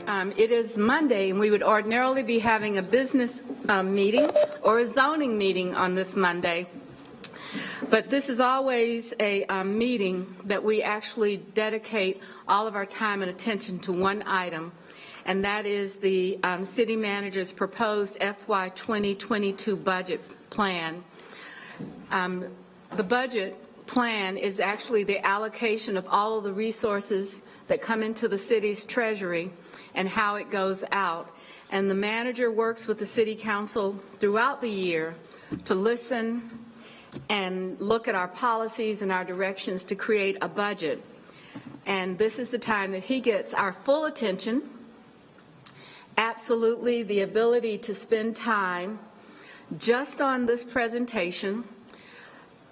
It is Monday, and we would ordinarily be having a business meeting or a zoning meeting on this Monday. But this is always a meeting that we actually dedicate all of our time and attention to one item, and that is the city manager's proposed FY2022 budget plan. The budget plan is actually the allocation of all of the resources that come into the city's treasury and how it goes out. And the manager works with the city council throughout the year to listen and look at our policies and our directions to create a budget. And this is the time that he gets our full attention, absolutely the ability to spend time just on this presentation.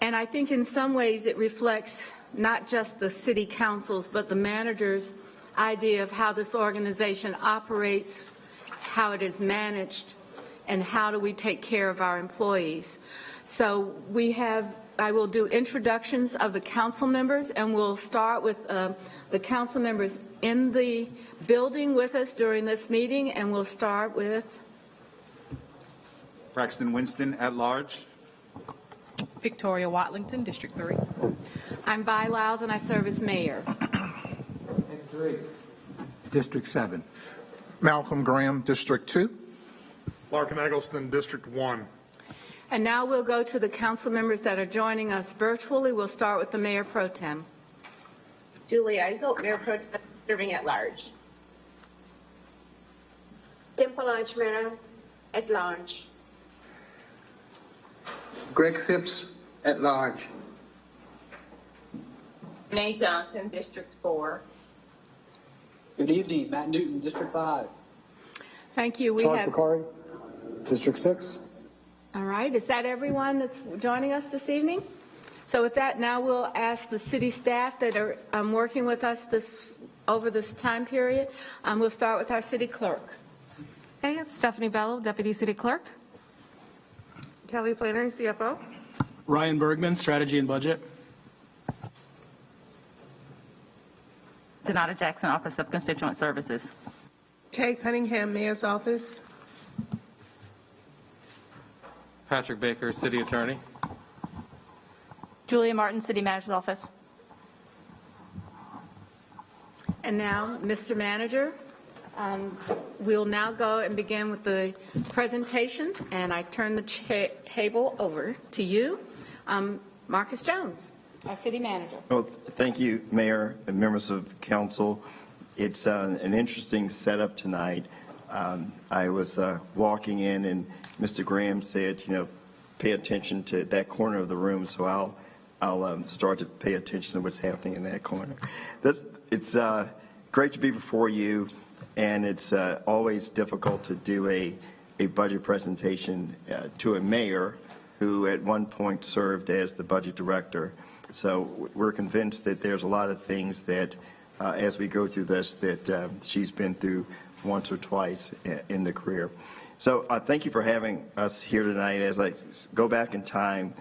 And I think in some ways it reflects not just the city council's, but the manager's idea of how this organization operates, how it is managed, and how do we take care of our employees. So I will do introductions of the council members, and we'll start with the council members in the building with us during this meeting, and we'll start with Braxton Winston at large. Victoria Watlington, District 3. I'm Vi Lyles, and I serve as mayor. District 7. Malcolm Graham, District 2. Larkin Eggleston, District 1. And now we'll go to the council members that are joining us virtually. We'll start with the Mayor Pro Tem. Julie Eisel, Mayor Pro Tem, serving at large. Dimple Archmero, at large. Greg Phipps, at large. Renee Johnson, District 4. Good evening, Matt Newton, District 5. Thank you. Charles Bakari, District 6. All right. Is that everyone that's joining us this evening? So with that, now we'll ask the city staff that are working with us over this time period. We'll start with our city clerk. Hey, it's Stephanie Bello, Deputy City Clerk. Kelly Flannery, CFO. Ryan Bergman, Strategy and Budget. Donata Jackson, Office of Constituent Services. Kay Cunningham, Mayor's Office. Patrick Baker, City Attorney. Julia Martin, City Manager's Office. And now, Mr. Manager, we'll now go and begin with the presentation, and I turn the table over to you, Marcus Jones, our City Manager. Well, thank you, Mayor and members of Council. It's an interesting setup tonight. I was walking in, and Mr. Graham said, pay attention to that corner of the room, so I'll start to pay attention to what's happening in that corner. It's great to be before you, and it's always difficult to do a budget presentation to a mayor who at one point served as the budget director. So we're convinced that there's a lot of things that, as we go through this, that she's been through once or twice in the career. So thank you for having us here tonight. As I go back in time,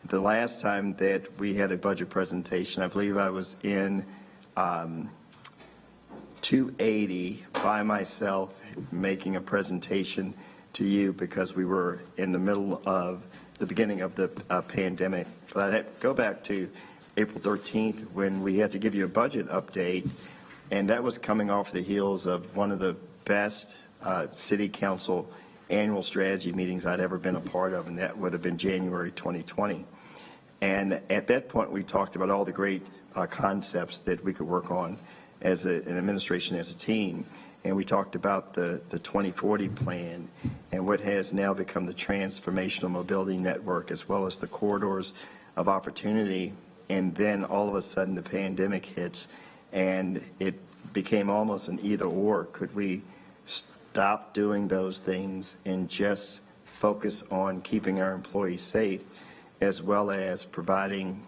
the last time that we had a budget presentation, I believe I was in 280 by myself making a presentation to you because we were in the middle of the beginning of the pandemic. But I'd have to go back to April 13th when we had to give you a budget update, and that was coming off the heels of one of the best city council annual strategy meetings I'd ever been a part of, and that would have been January 2020. And at that point, we talked about all the great concepts that we could work on as an administration, as a team. And we talked about the 2040 plan and what has now become the transformational mobility network, as well as the corridors of opportunity. And then all of a sudden the pandemic hits, and it became almost an either or. Could we stop doing those things and just focus on keeping our employees safe, as well as providing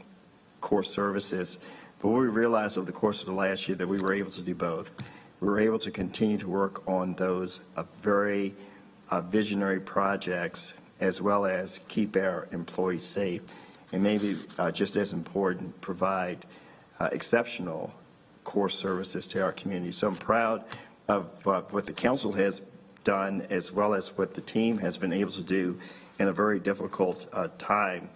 core services? But what we realized over the course of the last year that we were able to do both. We were able to continue to work on those very visionary projects, as well as keep our employees safe, and maybe just as important, provide exceptional core services to our community. So I'm proud of what the council has done, as well as what the team has been able to do in a very difficult time.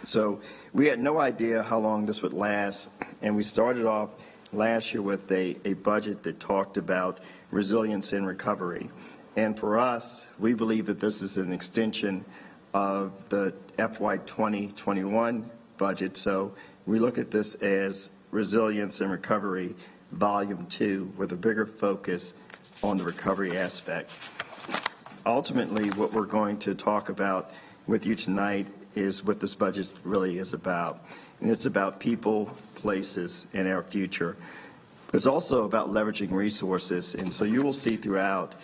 So we had no idea how long this would last, and we started off last year with a budget that talked about resilience and recovery. And for us, we believe that this is an extension of the FY2021 budget. So we look at this as resilience and recovery volume 2 with a bigger focus on the recovery aspect. Ultimately, what we're going to talk about with you tonight is what this budget really is about. And it's about people, places, and our future. It's also about leveraging resources. And so you will see throughout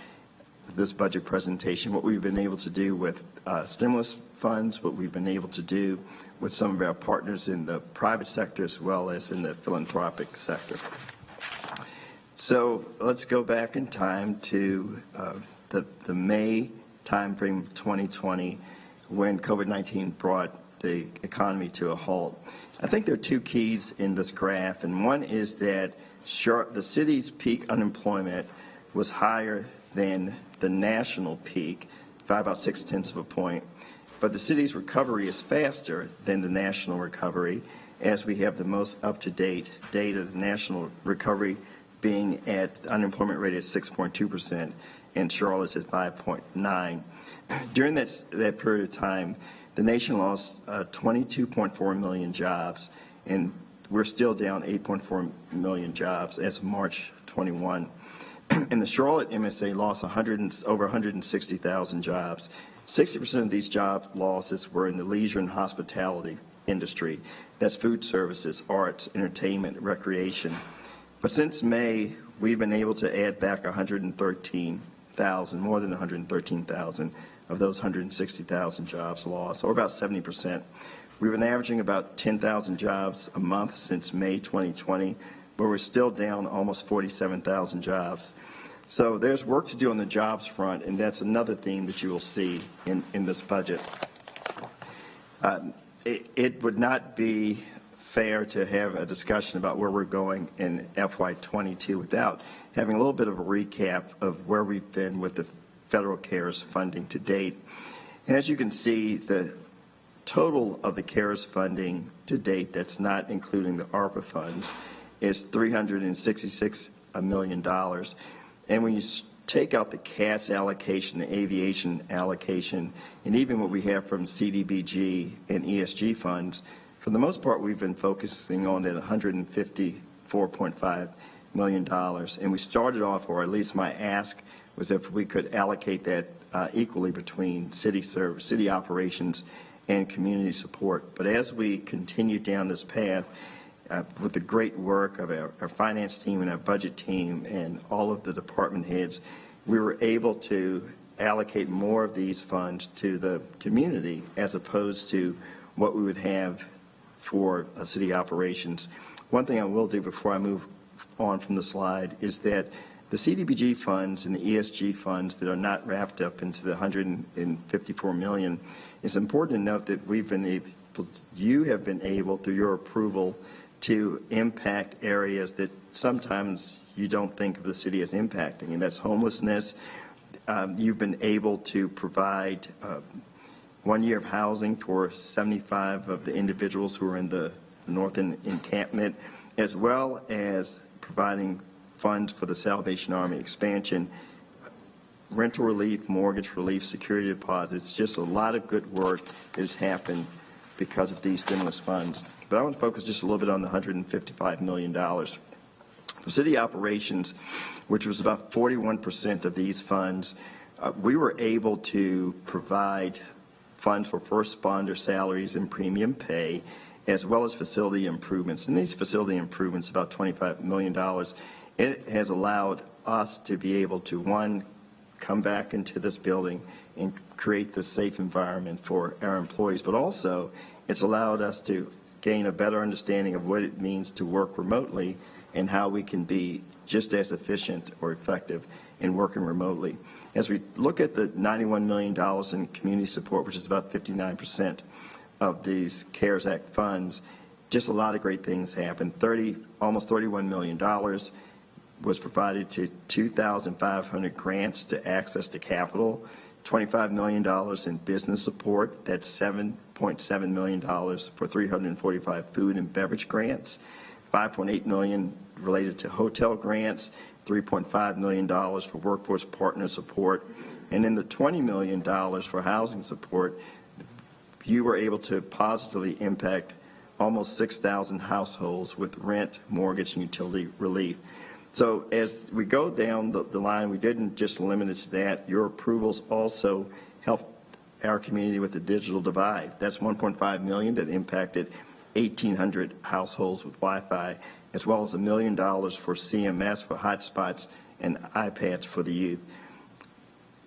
this budget presentation what we've been able to do with stimulus funds, what we've been able to do with some of our partners in the private sector as well as in the philanthropic sector. So let's go back in time to the May timeframe of 2020 when COVID-19 brought the economy to a halt. I think there are two keys in this graph, and one is that the city's peak unemployment was higher than the national peak by about 0.6 of a point, but the city's recovery is faster than the national recovery, as we have the most up-to-date data, the national recovery being at unemployment rate at 6.2%, and Charlotte's at 5.9%. During that period of time, the nation lost 22.4 million jobs, and we're still down 8.4 million jobs as of March 21. And the Charlotte MSA lost over 160,000 jobs. 60% of these job losses were in the leisure and hospitality industry. That's food services, arts, entertainment, recreation. But since May, we've been able to add back 113,000, more than 113,000 of those 160,000 jobs lost, or about 70%. We've been averaging about 10,000 jobs a month since May 2020, but we're still down almost 47,000 jobs. So there's work to do on the jobs front, and that's another theme that you will see in this budget. It would not be fair to have a discussion about where we're going in FY22 without having a little bit of a recap of where we've been with the federal CARES funding to date. And as you can see, the total of the CARES funding to date, that's not including the ARPA funds, is $366 million. And when you take out the CATS allocation, the aviation allocation, and even what we have from CDBG and ESG funds, for the most part, we've been focusing on that $154.5 million. And we started off, or at least my ask was if we could allocate that equally between city operations and community support. But as we continue down this path, with the great work of our finance team and our budget team and all of the department heads, we were able to allocate more of these funds to the community as opposed to what we would have for city operations. One thing I will do before I move on from the slide is that the CDBG funds and the ESG funds that are not wrapped up into the $154 million, it's important to note that you have been able, through your approval, to impact areas that sometimes you don't think of the city as impacting, and that's homelessness. You've been able to provide 1 year of housing for 75 of the individuals who are in the North Encampment, as well as providing funds for the Salvation Army expansion, rental relief, mortgage relief, security deposits, just a lot of good work that has happened because of these stimulus funds. But I want to focus just a little bit on the $155 million. For city operations, which was about 41% of these funds, we were able to provide funds for first responder salaries and premium pay, as well as facility improvements. And these facility improvements, about $25 million, it has allowed us to be able to, one, come back into this building and create this safe environment for our employees, but also it's allowed us to gain a better understanding of what it means to work remotely and how we can be just as efficient or effective in working remotely. As we look at the $91 million in community support, which is about 59% of these CARES Act funds, just a lot of great things happened. Almost $31 million was provided to 2,500 grants to access to capital, $25 million in business support, that's $7.7 million for 345 food and beverage grants, $5.8 million related to hotel grants, $3.5 million for workforce partner support, and in the $20 million for housing support, you were able to positively impact almost 6,000 households with rent, mortgage, and utility relief. So as we go down the line, we didn't just limit it to that. Your approvals also helped our community with the digital divide. That's $1.5 million that impacted 1,800 households with Wi-Fi, as well as $1 million for CMS for hotspots and iPads for the youth.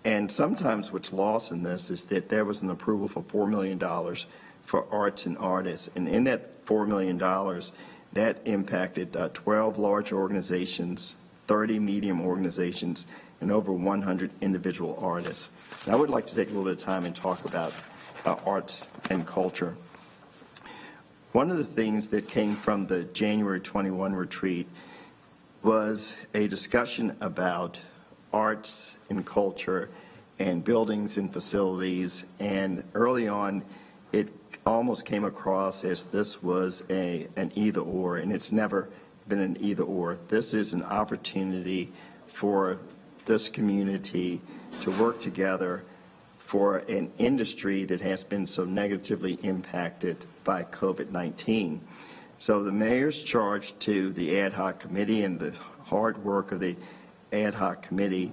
And sometimes what's lost in this is that there was an approval for $4 million for arts and artists. And in that $4 million, that impacted 12 large organizations, 30 medium organizations, and over 100 individual artists. And I would like to take a little bit of time and talk about arts and culture. One of the things that came from the January 21 retreat was a discussion about arts and culture and buildings and facilities, and early on it almost came across as this was an either or, and it's never been an either or. This is an opportunity for this community to work together for an industry that has been so negatively impacted by COVID-19. So the mayor's charge to the ad hoc committee and the hard work of the ad hoc committee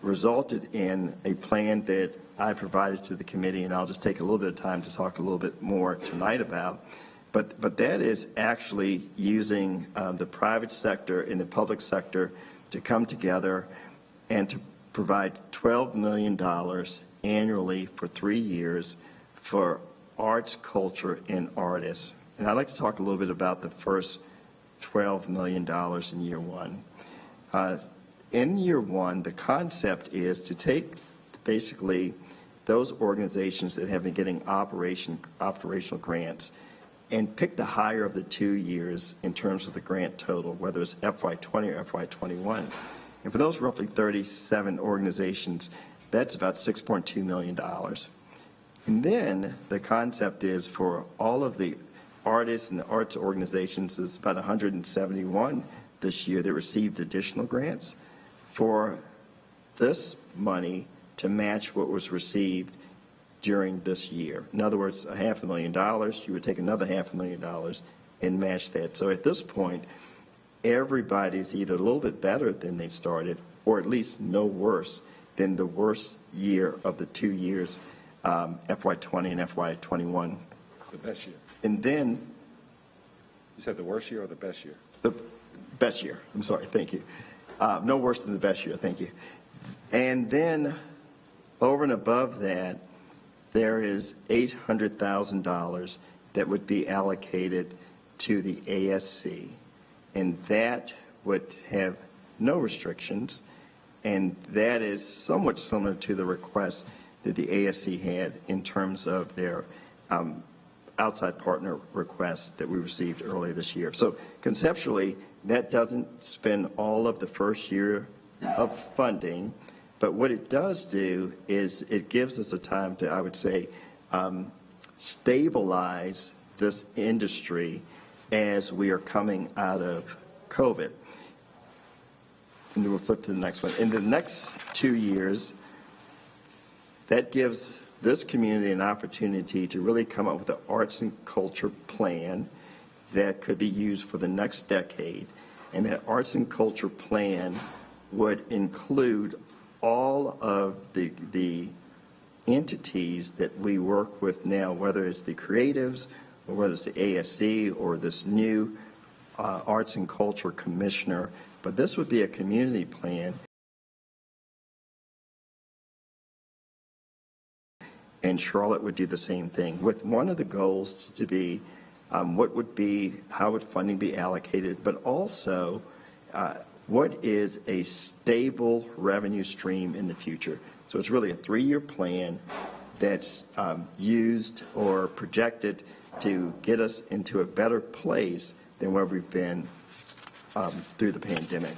resulted in a plan that I provided to the committee, and I'll just take a little bit of time to talk a little bit more tonight about. But that is actually using the private sector and the public sector to come together and to provide $12 million annually for 3 years for arts, culture, and artists. And I'd like to talk a little bit about the first $12 million in year one. In year one, the concept is to take basically those organizations that have been getting operational grants and pick the higher of the 2 years in terms of the grant total, whether it's FY20 or FY21. And for those roughly 37 organizations, that's about $6.2 million. And then the concept is for all of the artists and the arts organizations, there's about 171 this year that received additional grants for this money to match what was received during this year. In other words, $500,000, you would take another $500,000 and match that. So at this point, everybody's either a little bit better than they started, or at least no worse than the worst year of the 2 years, FY20 and FY21. The best year. And then... You said the worst year or the best year? The best year. I'm sorry. Thank you. No worse than the best year. Thank you. And then over and above that, there is $800,000 that would be allocated to the ASC. And that would have no restrictions. And that is somewhat similar to the request that the ASC had in terms of their outside partner requests that we received earlier this year. So conceptually, that doesn't spend all of the first year of funding, but what it does do is it gives us a time to, I would say, stabilize this industry as we are coming out of COVID. And we'll flip to the next one. In the next 2 years, that gives this community an opportunity to really come up with an arts and culture plan that could be used for the next decade. And that arts and culture plan would include all of the entities that we work with now, whether it's the creatives or whether it's the ASC or this new arts and culture commissioner. But this would be a community plan. And Charlotte would do the same thing, with one of the goals to be how would funding be allocated, but also what is a stable revenue stream in the future. So it's really a 3-year plan that's used or projected to get us into a better place than where we've been through the pandemic.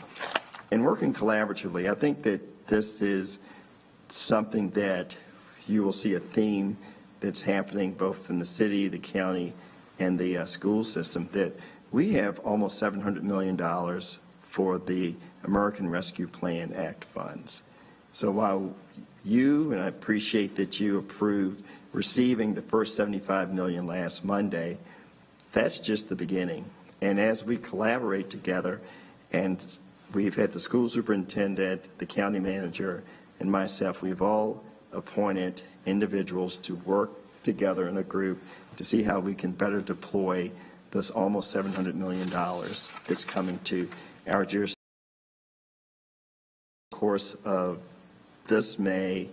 And working collaboratively, I think that this is something that you will see a theme that's happening both in the city, the county, and the school system, that we have almost $700 million for the American Rescue Plan Act funds. So while you, and I appreciate that you approved receiving the first $75 million last Monday, that's just the beginning. And as we collaborate together, and we've had the school superintendent, the county manager, and myself, we've all appointed individuals to work together in a group to see how we can better deploy this almost $700 million that's coming to our jurisdiction. In the course of this May,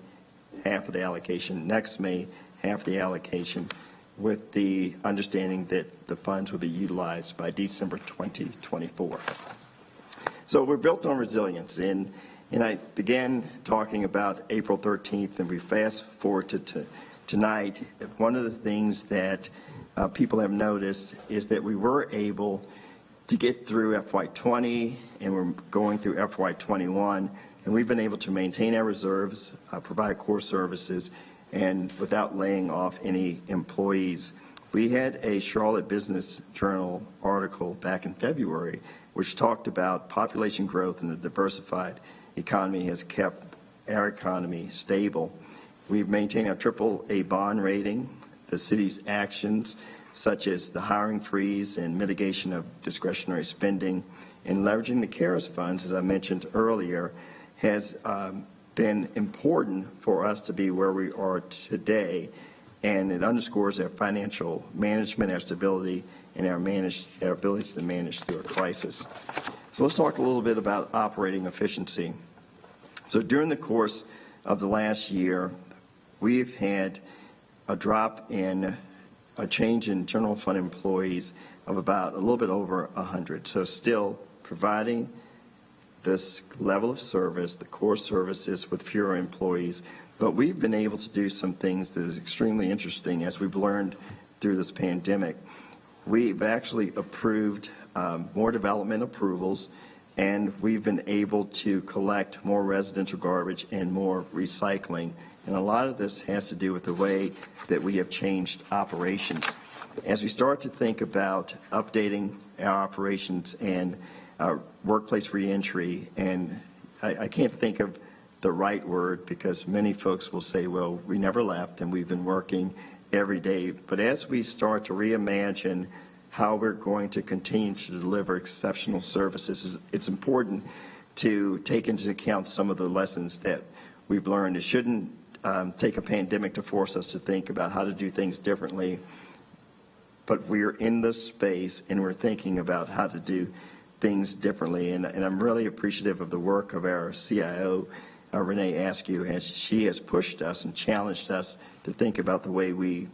half of the allocation, next May, half of the allocation, with the understanding that the funds will be utilized by December 2024. So we're built on resilience, and I began talking about April 13th, and we fast forward to tonight. One of the things that people have noticed is that we were able to get through FY20, and we're going through FY21, and we've been able to maintain our reserves, provide core services, and without laying off any employees. We had a Charlotte Business Journal article back in February which talked about population growth and the diversified economy has kept our economy stable. We've maintained our AAA bond rating. The city's actions, such as the hiring freeze and mitigation of discretionary spending and leveraging the CARES funds, as I mentioned earlier, has been important for us to be where we are today, and it underscores our financial management, our stability, and our ability to manage through a crisis. So let's talk a little bit about operating efficiency. So during the course of the last year, we've had a drop in a change in general fund employees of about a little bit over 100. So still providing this level of service, the core services, with fewer employees. But we've been able to do some things that is extremely interesting as we've learned through this pandemic. We've actually approved more development approvals, and we've been able to collect more residential garbage and more recycling. And a lot of this has to do with the way that we have changed operations. As we start to think about updating our operations and workplace reentry, and I can't think of the right word because many folks will say, well, we never left and we've been working every day. But as we start to reimagine how we're going to continue to deliver exceptional services, it's important to take into account some of the lessons that we've learned. It shouldn't take a pandemic to force us to think about how to do things differently, but we're in this space and we're thinking about how to do things differently. And I'm really appreciative of the work of our CIO, Renee Askew, as she has pushed us and challenged us to think about the way we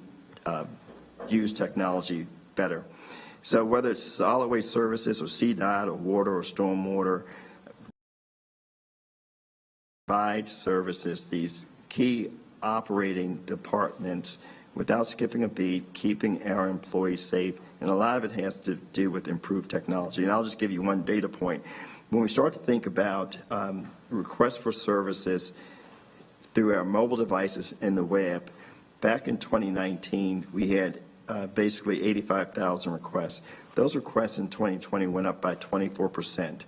use technology better. So whether it's solid waste services or CDOT or water or stormwater, provide services, these key operating departments, without skipping a beat, keeping our employees safe, and a lot of it has to do with improved technology. And I'll just give you one data point. When we start to think about requests for services through our mobile devices and the web, back in 2019, we had basically 85,000 requests. Those requests in 2020 went up by 24%.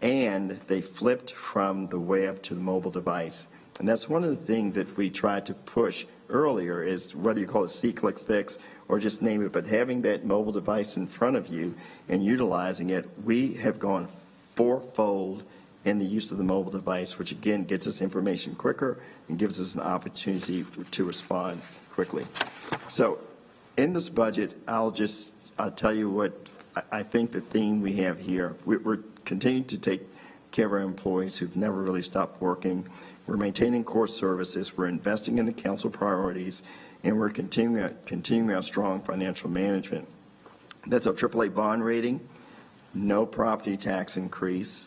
And they flipped from the web to the mobile device. And that's one of the things that we tried to push earlier, is whether you call it see, click, fix, or just name it, but having that mobile device in front of you and utilizing it, we have gone fourfold in the use of the mobile device, which again gets us information quicker and gives us an opportunity to respond quickly. So in this budget, I'll tell you what I think the theme we have here. We're continuing to take care of our employees who've never really stopped working. We're maintaining core services. We're investing in the council priorities, and we're continuing our strong financial management. That's our AAA bond rating, no property tax increase,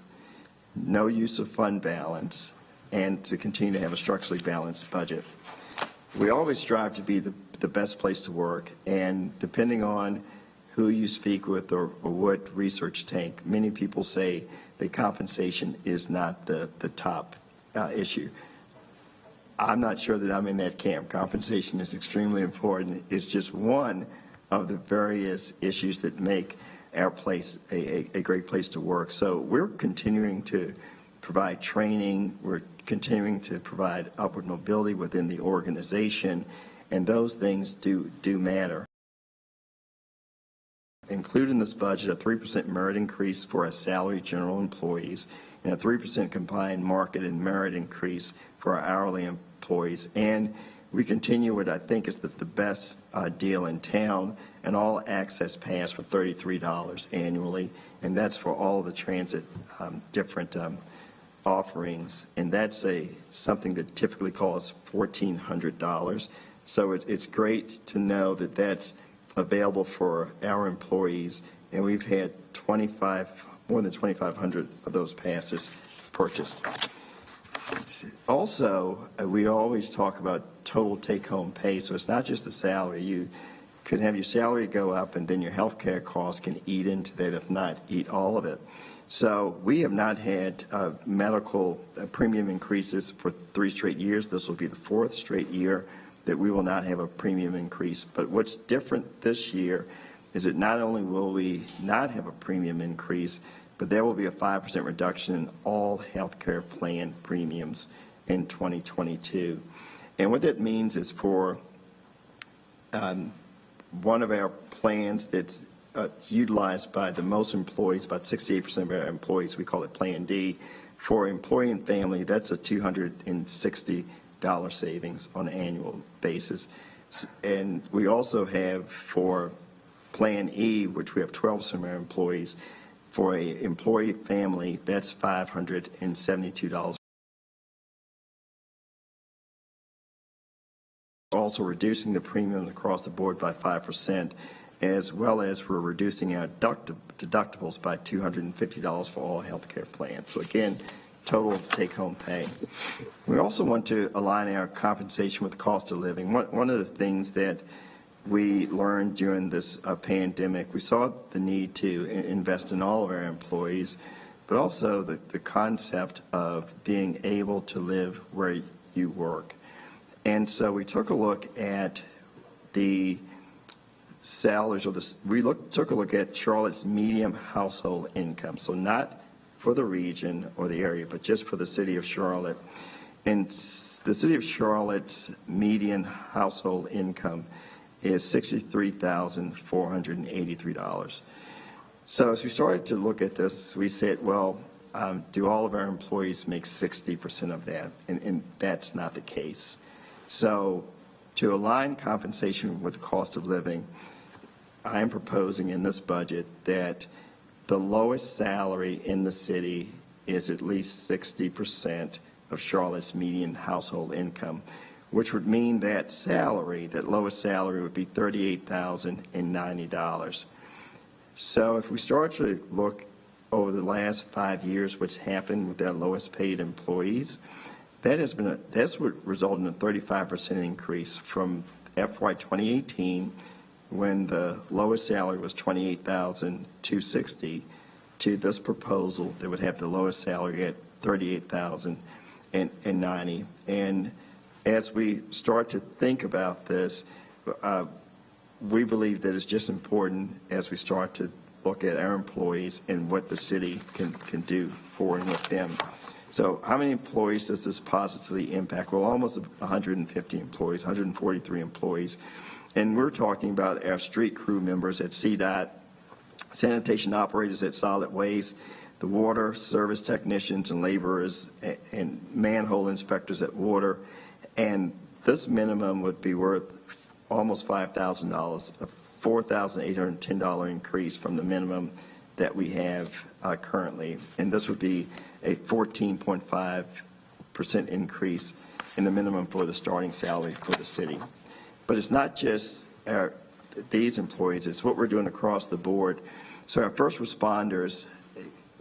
no use of fund balance, and to continue to have a structurally balanced budget. We always strive to be the best place to work, and depending on who you speak with or what research tank, many people say that compensation is not the top issue. I'm not sure that I'm in that camp. Compensation is extremely important. It's just one of the various issues that make our place a great place to work. So we're continuing to provide training. We're continuing to provide upward mobility within the organization, and those things do matter. Include in this budget a 3% merit increase for our salary general employees and a 3% combined market and merit increase for our hourly employees. And we continue what I think is the best deal in town, an all access pass for $33 annually, and that's for all the transit different offerings, and that's something that typically costs $1,400. So it's great to know that that's available for our employees, and we've had more than 2,500 of those passes purchased. Also, we always talk about total take-home pay, so it's not just the salary. You could have your salary go up, and then your health care costs can eat into that, if not eat all of it. So we have not had medical premium increases for 3 straight years. This will be the 4th straight year that we will not have a premium increase. But what's different this year is that not only will we not have a premium increase, but there will be a 5% reduction in all health care plan premiums in 2022. And what that means is for one of our plans that's utilized by the most employees, about 68% of our employees, we call it Plan D. For employee and family, that's a $260 savings on an annual basis. And we also have for Plan E, which we have 12% of our employees, for an employee family, that's $572. Also reducing the premium across the board by 5%, as well as we're reducing our deductibles by $250 for all health care plans. So again, total take-home pay. We also want to align our compensation with the cost of living. One of the things that we learned during this pandemic, we saw the need to invest in all of our employees, but also the concept of being able to live where you work. And so we took a look at the salaries, or took a look at Charlotte's median household income. So not for the region or the area, but just for the city of Charlotte. And the city of Charlotte's median household income is $63,483. So as we started to look at this, we said, well, do all of our employees make 60% of that? And that's not the case. So to align compensation with the cost of living, I am proposing in this budget that the lowest salary in the city is at least 60% of Charlotte's median household income, which would mean that lowest salary would be $38,090. So if we start to look over the last 5 years what's happened with our lowest paid employees, that's what resulted in a 35% increase from FY2018, when the lowest salary was $28,260, to this proposal that would have the lowest salary at $38,090. And as we start to think about this, we believe that it's just important as we start to look at our employees and what the city can do for and with them. So how many employees does this positively impact? Well, almost 150 employees, 143 employees. And we're talking about our street crew members at CDOT, sanitation operators at solid waste, the water service technicians and laborers, and manhole inspectors at water. And this minimum would be worth almost $5,000, a $4,810 increase from the minimum that we have currently. And this would be a 14.5% increase in the minimum for the starting salary for the city. But it's not just these employees, it's what we're doing across the board. So our first responders,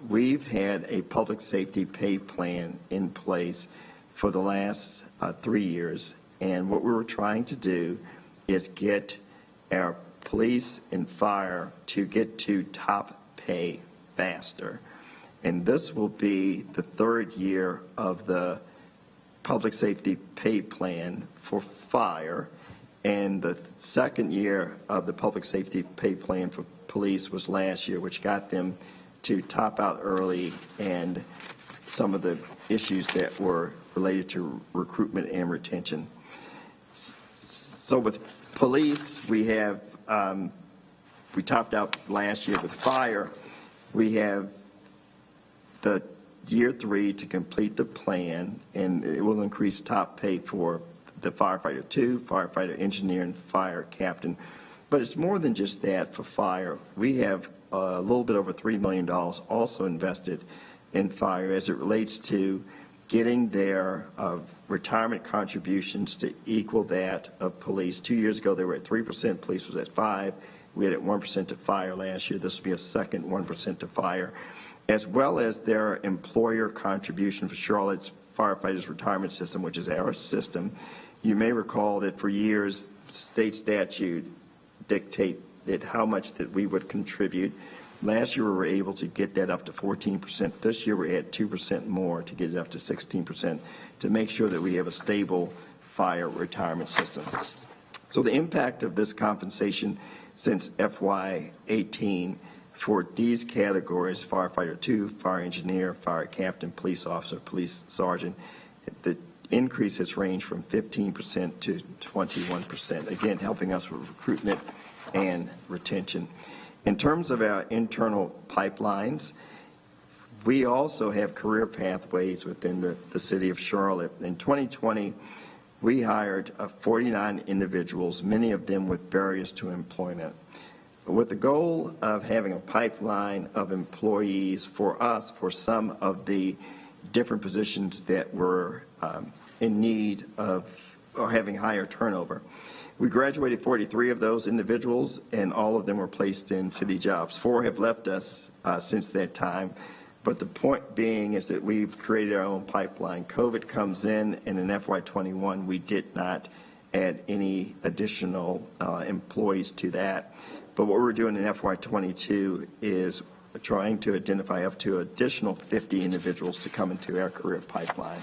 we've had a public safety pay plan in place for the last 3 years. And what we were trying to do is get our police and fire to get to top pay faster. And this will be the third year of the public safety pay plan for fire, and the second year of the public safety pay plan for police was last year, which got them to top out early and some of the issues that were related to recruitment and retention. So with police, we have, we topped out last year. With fire, we have the year 3 to complete the plan, and it will increase top pay for the firefighter 2, firefighter engineer, and fire captain. But it's more than just that for fire. We have a little bit over $3 million also invested in fire as it relates to getting their retirement contributions to equal that of police. 2 years ago, they were at 3%. Police was at 5%. We had at 1% to fire last year. This will be a second 1% to fire, as well as their employer contribution for Charlotte's firefighters retirement system, which is our system. You may recall that for years, state statute dictated how much that we would contribute. Last year, we were able to get that up to 14%. This year, we're at 2% more to get it up to 16% to make sure that we have a stable fire retirement system. So the impact of this compensation since FY18 for these categories, firefighter 2, fire engineer, fire captain, police officer, police sergeant, the increase has ranged from 15% to 21%, again, helping us with recruitment and retention. In terms of our internal pipelines, we also have career pathways within the city of Charlotte. In 2020, we hired 49 individuals, many of them with barriers to employment, with the goal of having a pipeline of employees for us for some of the different positions that were in need of or having higher turnover. We graduated 43 of those individuals, and all of them were placed in city jobs. 4 have left us since that time. But the point being is that we've created our own pipeline. COVID comes in, and in FY21, we did not add any additional employees to that. But what we're doing in FY22 is trying to identify up to additional 50 individuals to come into our career pipeline.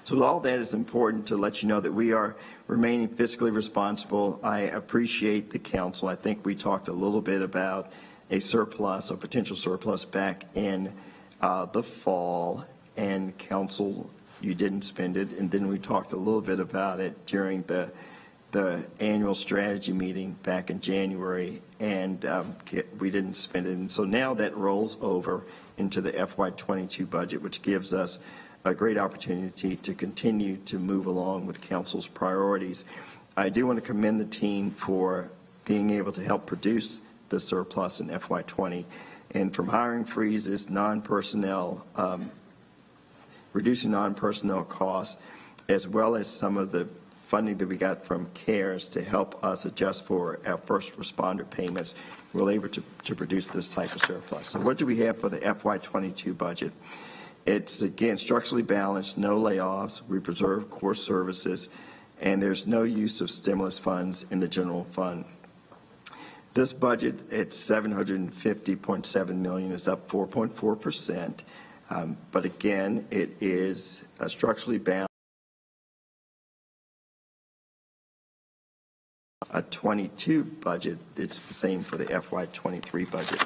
So all that is important to let you know that we are remaining fiscally responsible. I appreciate the council. I think we talked a little bit about a surplus, a potential surplus back in the fall, and council, you didn't spend it. And then we talked a little bit about it during the annual strategy meeting back in January, and we didn't spend it. And so now that rolls over into the FY22 budget, which gives us a great opportunity to continue to move along with council's priorities. I do want to commend the team for being able to help produce the surplus in FY20, and from hiring freezes, non-personnel, reducing non-personnel costs, as well as some of the funding that we got from CARES to help us adjust for our first responder payments, we're able to produce this type of surplus. So what do we have for the FY22 budget? It's, again, structurally balanced, no layoffs, we preserve core services, and there's no use of stimulus funds in the general fund. This budget at $750.7 million is up 4.4%, but again, it is structurally balanced. A 22 budget, it's the same for the FY23 budget.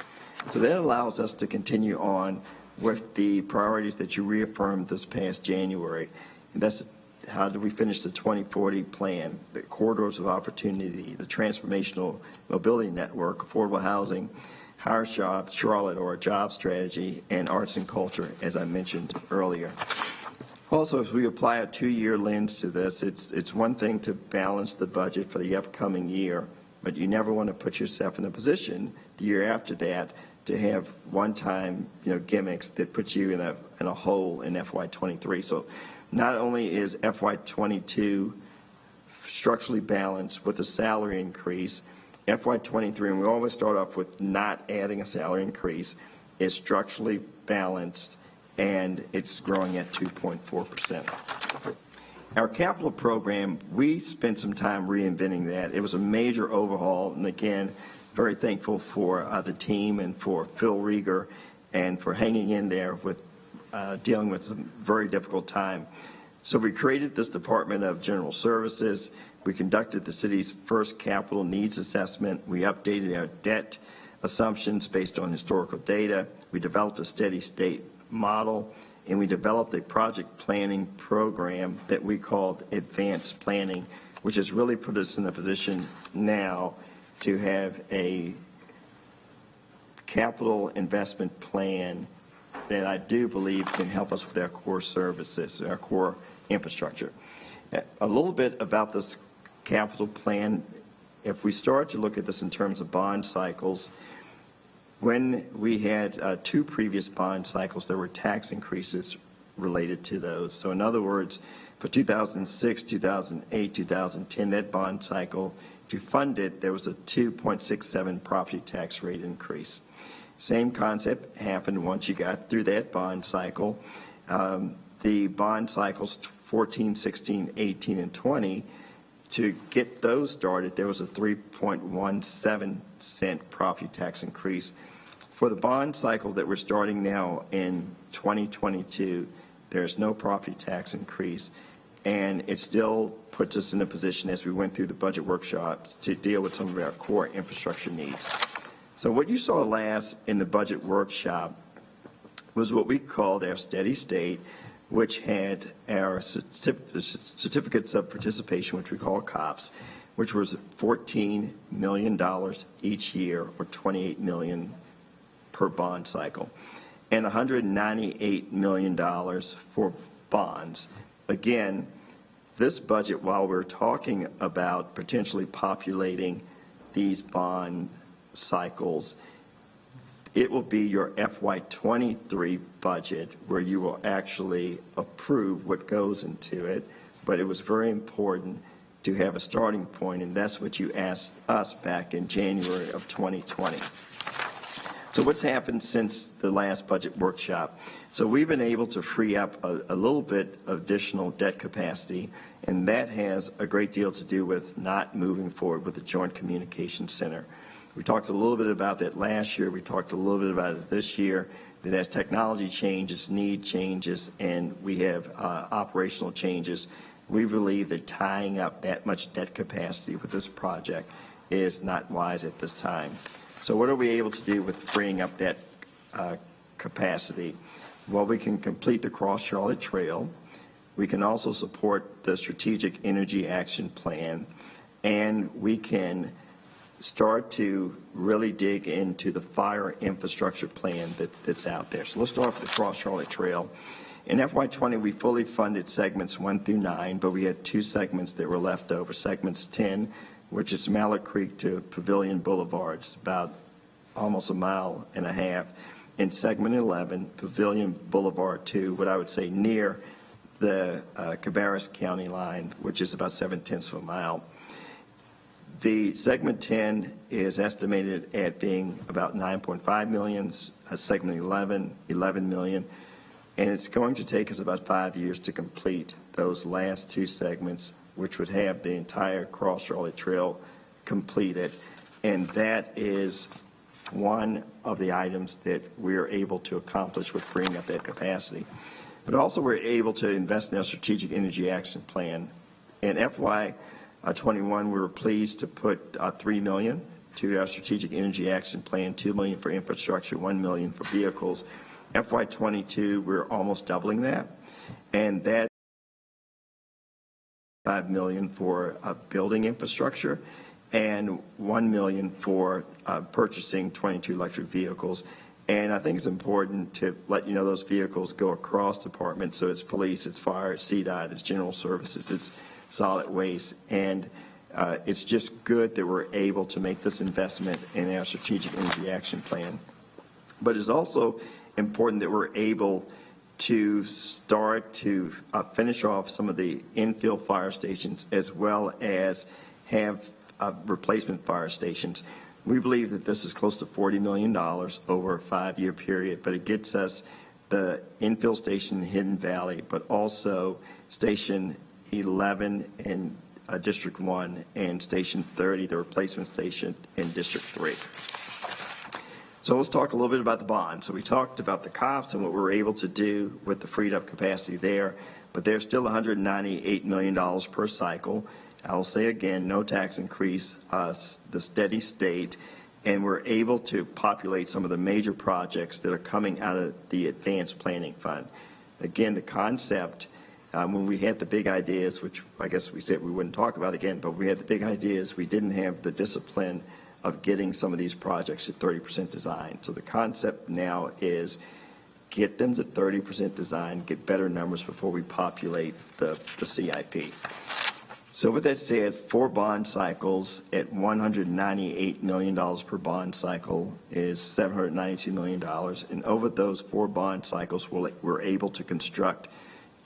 So that allows us to continue on with the priorities that you reaffirmed this past January. And that's how do we finish the 2040 plan, the corridors of opportunity, the transformational mobility network, affordable housing, higher jobs, Charlotte, or a job strategy, and arts and culture, as I mentioned earlier. Also, as we apply a 2-year lens to this, it's one thing to balance the budget for the upcoming year, but you never want to put yourself in a position the year after that to have one-time, gimmicks that put you in a hole in FY23. So not only is FY22 structurally balanced with a salary increase, FY23, and we always start off with not adding a salary increase, is structurally balanced, and it's growing at 2.4%. Our capital program, we spent some time reinventing that. It was a major overhaul, and again, very thankful for the team and for Phil Rieger and for hanging in there with dealing with some very difficult time. So we created this Department of General Services. We conducted the city's first capital needs assessment. We updated our debt assumptions based on historical data. We developed a steady state model, and we developed a project planning program that we called advanced planning, which has really put us in a position now to have a capital investment plan that I do believe can help us with our core services, our core infrastructure. A little bit about this capital plan. If we start to look at this in terms of bond cycles, when we had two previous bond cycles, there were tax increases related to those. So in other words, for 2006, 2008, 2010, that bond cycle, to fund it, there was a 2.67 property tax rate increase. Same concept happened once you got through that bond cycle. The bond cycles 14, 16, 18, and 20, to get those started, there was a 3.17 cent property tax increase. For the bond cycle that we're starting now in 2022, there's no property tax increase, and it still puts us in a position as we went through the budget workshops to deal with some of our core infrastructure needs. So what you saw last in the budget workshop was what we called our steady state, which had our certificates of participation, which we call COPS, which was $14 million each year, or $28 million per bond cycle, and $198 million for bonds. Again, this budget, while we're talking about potentially populating these bond cycles, it will be your FY23 budget where you will actually approve what goes into it. But it was very important to have a starting point, and that's what you asked us back in January of 2020. So what's happened since the last budget workshop? So we've been able to free up a little bit of additional debt capacity, and that has a great deal to do with not moving forward with the Joint Communications Center. We talked a little bit about that last year. We talked a little bit about it this year, that as technology changes, need changes, and we have operational changes, we believe that tying up that much debt capacity with this project is not wise at this time. So what are we able to do with freeing up that capacity? Well, we can complete the Cross-Charlotte Trail. We can also support the Strategic Energy Action Plan, and we can start to really dig into the fire infrastructure plan that's out there. So let's start with the Cross-Charlotte Trail. In FY20, we fully funded segments 1 through 9, but we had two segments that were left over. Segments 10, which is Mallet Creek to Pavilion Boulevard. It's about almost a mile and a half. In segment 11, Pavilion Boulevard to what I would say near the Cabarrus County line, which is about 7/10 of a mile. The segment 10 is estimated at being about 9.5 million, segment 11, 11 million, and it's going to take us about 5 years to complete those last two segments, which would have the entire Cross-Charlotte Trail completed. And that is one of the items that we're able to accomplish with freeing up that capacity. But also we're able to invest in our Strategic Energy Action Plan. In FY21, we were pleased to put $3 million to our Strategic Energy Action Plan, $2 million for infrastructure, $1 million for vehicles. FY22, we're almost doubling that, and that $5 million for building infrastructure and $1 million for purchasing 22 electric vehicles. And I think it's important to let you know those vehicles go across departments, so it's police, it's fire, it's CDOT, it's general services, it's solid waste, and it's just good that we're able to make this investment in our Strategic Energy Action Plan. But it's also important that we're able to start to finish off some of the infill fire stations as well as have replacement fire stations. We believe that this is close to $40 million over a 5-year period, but it gets us the infill station in Hidden Valley, but also station 11 in District 1 and Station 30, the replacement station in District 3. So let's talk a little bit about the bond. So we talked about the cops and what we were able to do with the freed up capacity there, but there's still $198 million per cycle. I will say again, no tax increase, the steady state, and we're able to populate some of the major projects that are coming out of the Advanced Planning Fund. Again, the concept, when we had the big ideas, which I guess we said we wouldn't talk about again, but we had the big ideas, we didn't have the discipline of getting some of these projects to 30% design. So the concept now is get them to 30% design, get better numbers before we populate the CIP. So with that said, 4 bond cycles at $198 million per bond cycle is $792 million. And over those 4 bond cycles, we're able to construct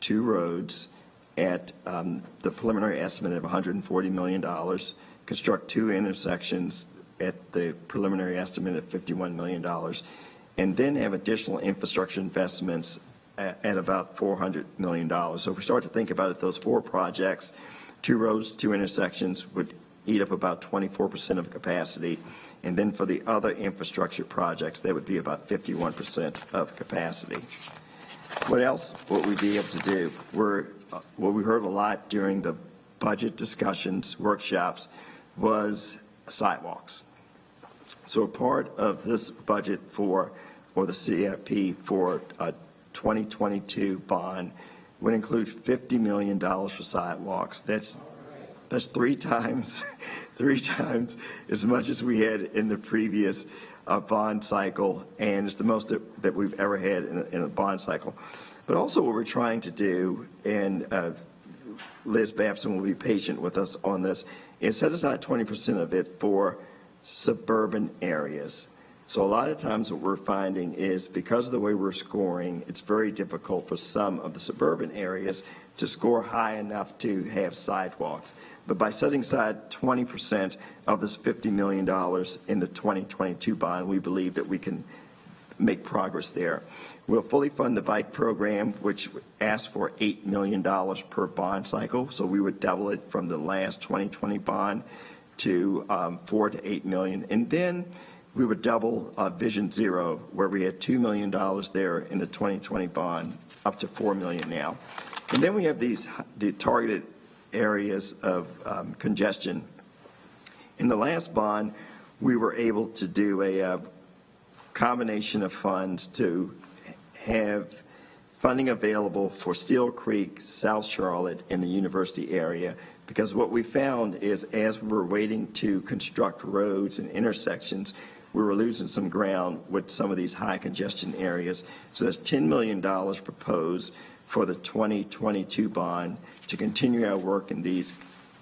2 roads at the preliminary estimate of $140 million, construct 2 intersections at the preliminary estimate of $51 million, and then have additional infrastructure investments at about $400 million. So if we start to think about it, those 4 projects, 2 roads, 2 intersections would eat up about 24% of capacity. And then for the other infrastructure projects, that would be about 51% of capacity. What else would we be able to do? What we heard a lot during the budget discussions, workshops, was sidewalks. So a part of this budget or the CIP for a 2022 bond would include $50 million for sidewalks. That's 3 times as much as we had in the previous bond cycle, and it's the most that we've ever had in a bond cycle. But also what we're trying to do, and Liz Babson will be patient with us on this, is set aside 20% of it for suburban areas. So a lot of times what we're finding is because of the way we're scoring, it's very difficult for some of the suburban areas to score high enough to have sidewalks. But by setting aside 20% of this $50 million in the 2022 bond, we believe that we can make progress there. We'll fully fund the bike program, which asks for $8 million per bond cycle. So we would double it from the last 2020 bond to $4 to $8 million. And then we would double Vision Zero, where we had $2 million there in the 2020 bond, up to $4 million now. And then we have the targeted areas of congestion. In the last bond, we were able to do a combination of funds to have funding available for Steel Creek, South Charlotte, and the university area, because what we found is as we were waiting to construct roads and intersections, we were losing some ground with some of these high congestion areas. So there's $10 million proposed for the 2022 bond to continue our work in these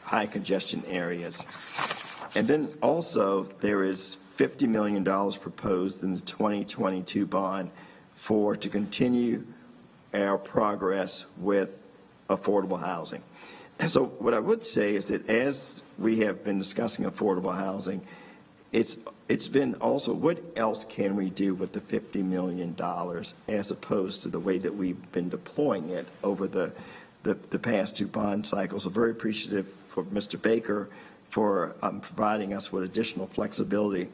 high congestion areas. And then also there is $50 million proposed in the 2022 bond to continue our progress with affordable housing. And so what I would say is that as we have been discussing affordable housing, it's been also what else can we do with the $50 million as opposed to the way that we've been deploying it over the past 2 bond cycles. So very appreciative for Mr. Baker for providing us with additional flexibility.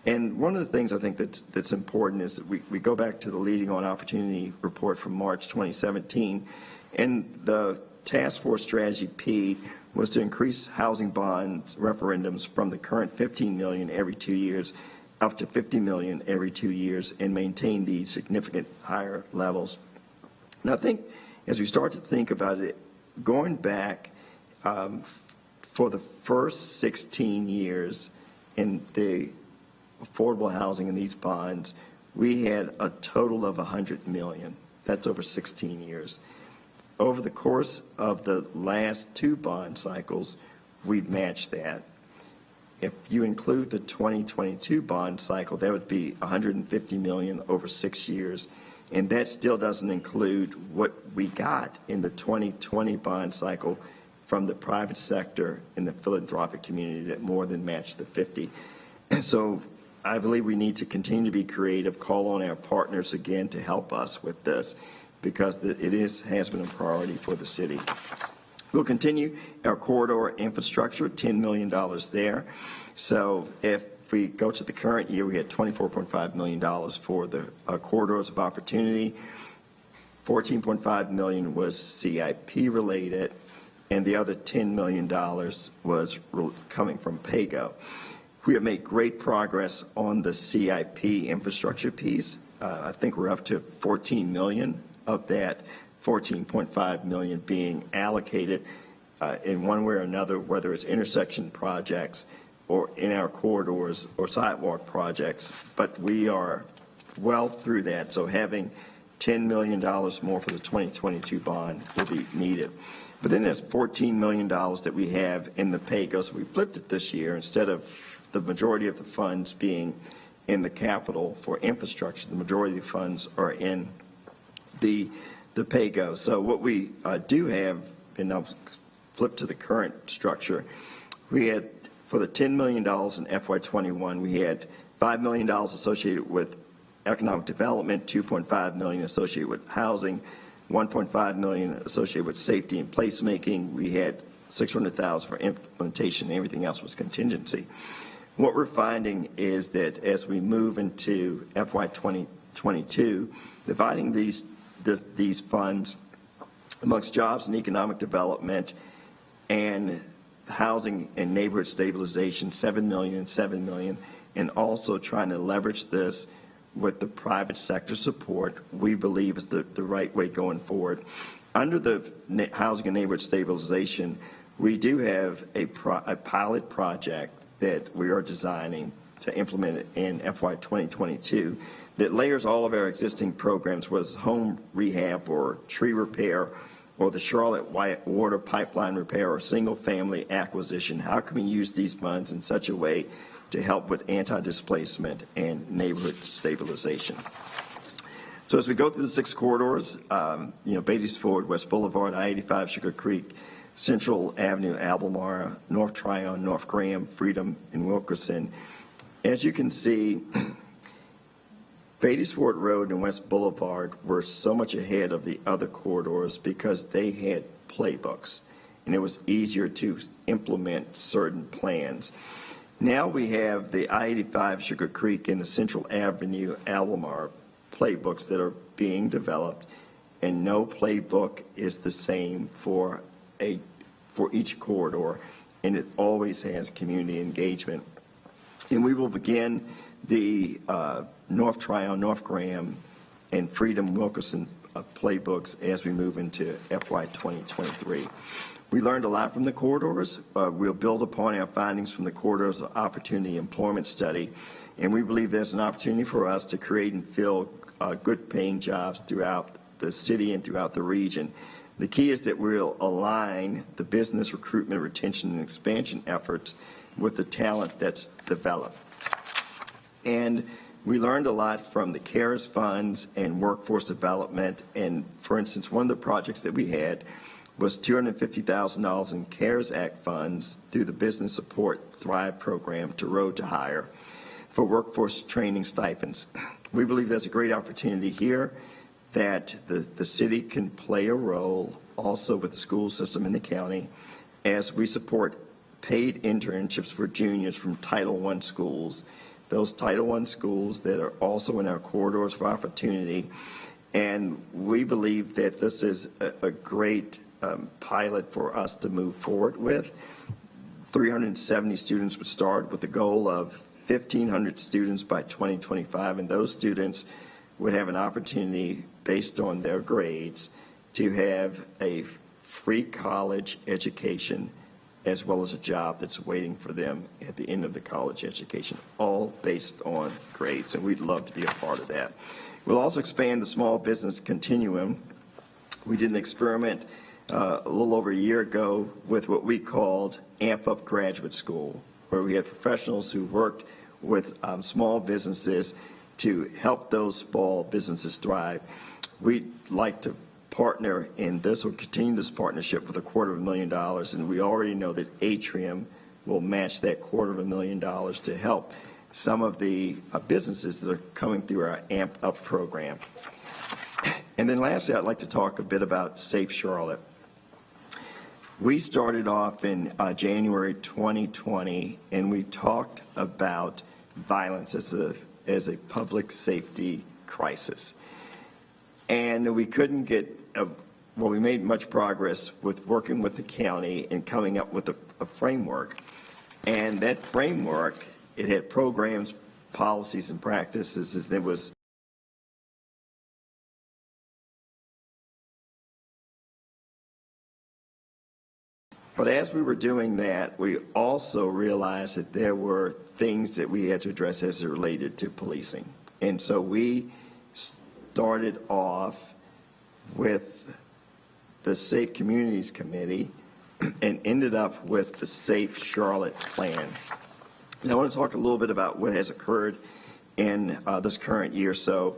And one of the things I think that's important is that we go back to the Leading on Opportunity report from March 2017, and the Task Force Strategy P was to increase housing bonds referendums from the current 15 million every 2 years up to 50 million every 2 years and maintain these significant higher levels. And I think as we start to think about it, going back for the first 16 years in the affordable housing in these bonds, we had a total of 100 million. That's over 16 years. Over the course of the last 2 bond cycles, we've matched that. If you include the 2022 bond cycle, that would be 150 million over 6 years. And that still doesn't include what we got in the 2020 bond cycle from the private sector and the philanthropic community that more than matched the 50. And so I believe we need to continue to be creative, call on our partners again to help us with this, because it has been a priority for the city. We'll continue our corridor infrastructure, $10 million there. So if we go to the current year, we had $24.5 million for the corridors of opportunity. $14.5 million was CIP related, and the other $10 million was coming from PAYGO. We have made great progress on the CIP infrastructure piece. I think we're up to $14 million of that, $14.5 million being allocated in one way or another, whether it's intersection projects or in our corridors or sidewalk projects. But we are well through that, so having $10 million more for the 2022 bond will be needed. But then there's $14 million that we have in the PAYGO, so we flipped it this year. Instead of the majority of the funds being in the capital for infrastructure, the majority of the funds are in the PAYGO. So what we do have, and I'll flip to the current structure, we had, for the $10 million in FY21, we had $5 million associated with economic development, $2.5 million associated with housing, $1.5 million associated with safety and placemaking. We had $600,000 for implementation, and everything else was contingency. What we're finding is that as we move into FY2022, dividing these funds amongst jobs and economic development and housing and neighborhood stabilization, $7 million and $7 million, and also trying to leverage this with the private sector support, we believe is the right way going forward. Under the housing and neighborhood stabilization, we do have a pilot project that we are designing to implement it in FY2022 that layers all of our existing programs, whether it's home rehab or tree repair or the Charlotte water pipeline repair or single-family acquisition. How can we use these funds in such a way to help with anti-displacement and neighborhood stabilization? So as we go through the 6 corridors, Beatties Ford, West Boulevard, I-85, Sugar Creek, Central Avenue, Albemarle, North Tryon, North Graham, Freedom, and Wilkerson. As you can see, Beatties Ford Road and West Boulevard were so much ahead of the other corridors because they had playbooks, and it was easier to implement certain plans. Now we have the I-85 Sugar Creek and the Central Avenue Albemarle playbooks that are being developed, and no playbook is the same for each corridor, and it always has community engagement. And we will begin the North Tryon, North Graham, and Freedom Wilkerson playbooks as we move into FY 2023. We learned a lot from the corridors. We'll build upon our findings from the Corridors of Opportunity Employment Study, and we believe there's an opportunity for us to create and fill good-paying jobs throughout the city and throughout the region. The key is that we'll align the business recruitment, retention, and expansion efforts with the talent that's developed. And we learned a lot from the CARES funds and workforce development. And for instance, one of the projects that we had was $250,000 in CARES Act funds through the Business Support Thrive program to Road to Hire for workforce training stipends. We believe there's a great opportunity here that the city can play a role also with the school system in the county as we support paid internships for juniors from Title I schools, those Title I schools that are also in our corridors of opportunity. And we believe that this is a great pilot for us to move forward with. 370 students would start with the goal of 1,500 students by 2025, and those students would have an opportunity based on their grades to have a free college education as well as a job that's waiting for them at the end of the college education, all based on grades, and we'd love to be a part of that. We'll also expand the small business continuum. We did an experiment a little over a year ago with what we called Amp Up Graduate School, where we had professionals who worked with small businesses to help those small businesses thrive. We'd like to partner in this or continue this partnership with $250,000, and we already know that Atrium will match that $250,000 to help some of the businesses that are coming through our AMP Up program. And then lastly, I'd like to talk a bit about Safe Charlotte. We started off in January 2020, and we talked about violence as a public safety crisis. And we couldn't get, we made much progress with working with the county and coming up with a framework. And that framework, it had programs, policies, and practices. It was But as we were doing that, we also realized that there were things that we had to address as it related to policing. And so we started off with the Safe Communities Committee and ended up with the Safe Charlotte Plan. And I want to talk a little bit about what has occurred in this current year. So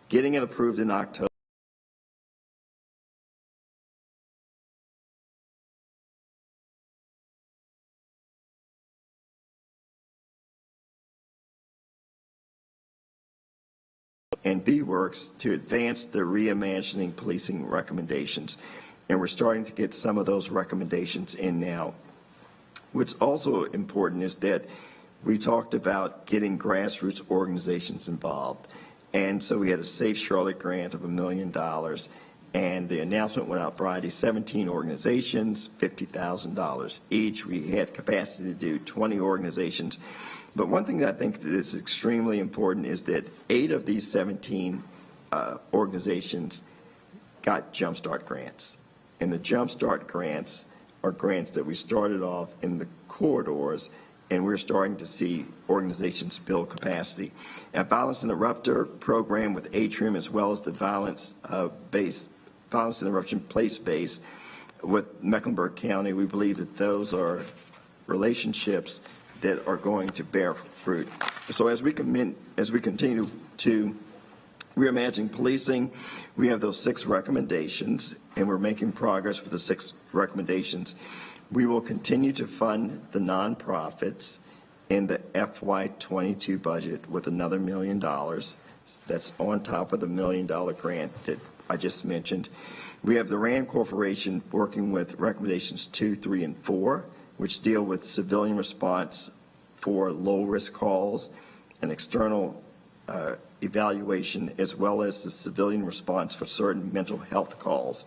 getting it approved in October. And B works to advance the reimagining policing recommendations. And we're starting to get some of those recommendations in now. What's also important is that we talked about getting grassroots organizations involved. And so we had a Safe Charlotte grant of $1 million. And the announcement went out Friday, 17 organizations, $50,000 each. We had capacity to do 20 organizations. But one thing that I think that is extremely important is that 8 of these 17 organizations got Jumpstart grants. And the Jumpstart grants are grants that we started off in the corridors, and we're starting to see organizations build capacity. A Violence Interrupter program with Atrium, as well as the Violence Interruption Place Base with Mecklenburg County, we believe that those are relationships that are going to bear fruit. So as we continue to reimagine policing, we have those 6 recommendations, and we're making progress with the 6 recommendations. We will continue to fund the nonprofits in the FY2022 budget with another $1 million. That's on top of the $1 million grant that I just mentioned. We have the RAND Corporation working with recommendations 2, 3, and 4, which deal with civilian response for low-risk calls and external evaluation, as well as the civilian response for certain mental health calls,